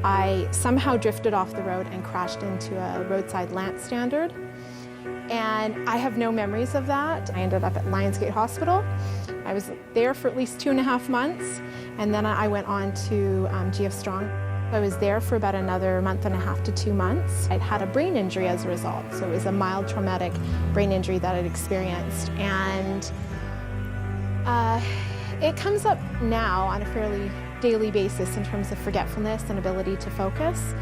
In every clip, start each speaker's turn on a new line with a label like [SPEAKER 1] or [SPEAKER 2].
[SPEAKER 1] I somehow drifted off the road and crashed into a roadside lamp standard. And I have no memories of that. I ended up at Lionsgate Hospital. I was there for at least 2.5 months, and then I went on to GF Strong. I was there for about another 1.5 to 2 months. I'd had a brain injury as a result, so it was a mild traumatic brain injury that I'd experienced. And it comes up now on a fairly daily basis in terms of forgetfulness and ability to focus.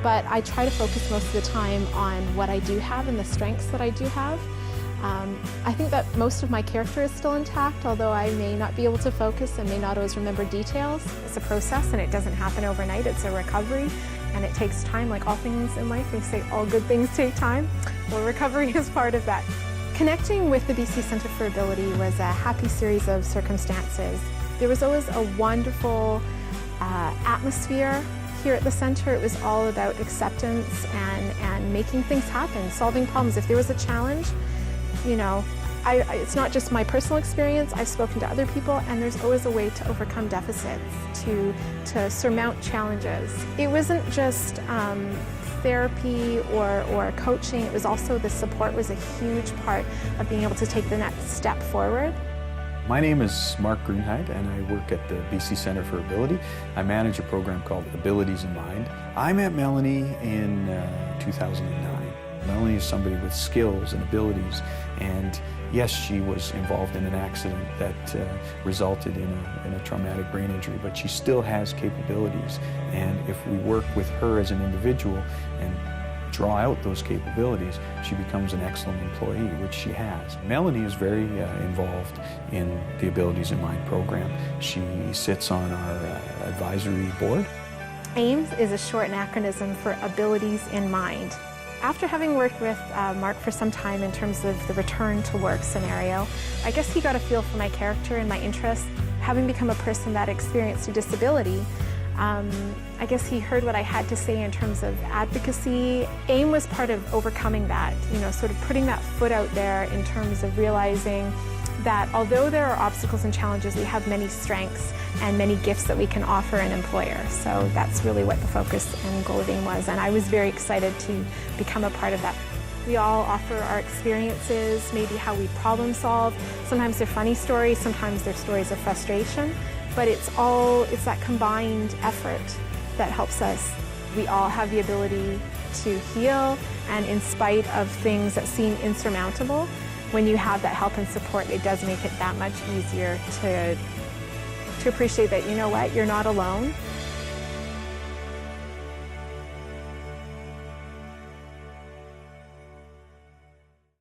[SPEAKER 1] But I try to focus most of the time on what I do have and the strengths that I do have. I think that most of my character is still intact, although I may not be able to focus and may not always remember details. It's a process and it doesn't happen overnight. It's a recovery and it takes time, like all things in life. They say all good things take time. Well, recovery is part of that. Connecting with the BC Centre for Ability was a happy series of circumstances. There was always a wonderful atmosphere here at the centre. It was all about acceptance and making things happen, solving problems. If there was a challenge, you know, it's not just my personal experience. I've spoken to other people, and there's always a way to overcome deficits, to surmount challenges. It wasn't just therapy or coaching. It was also the support was a huge part of being able to take the next step forward.
[SPEAKER 2] My name is Mark Greenheit, and I work at the BC Centre for Ability. I manage a program called Abilities in Mind. I met Melanie in 2009. Melanie is somebody with skills and abilities, and yes, she was involved in an accident that resulted in a traumatic brain injury, but she still has capabilities, and if we work with her as an individual and draw out those capabilities, she becomes an excellent employee, which she has. Melanie is very involved in the Abilities in Mind program. She sits on our advisory board.
[SPEAKER 1] AIMS is a short acronym for Abilities in Mind. After having worked with Mark for some time in terms of the return to work scenario, I guess he got a feel for my character and my interests. Having become a person that experienced a disability, I guess he heard what I had to say in terms of advocacy. AIM was part of overcoming that, you know, sort of putting that foot out there in terms of realizing that although there are obstacles and challenges, we have many strengths and many gifts that we can offer an employer. So that's really what the focus and goal of AIM was, and I was very excited to become a part of that. We all offer our experiences, maybe how we problem solve. Sometimes they're funny stories, sometimes they're stories of frustration, but it's that combined effort that helps us. We all have the ability to heal, and in spite of things that seem insurmountable, when you have that help and support, it does make it that much easier to appreciate that, you know what, you're not alone.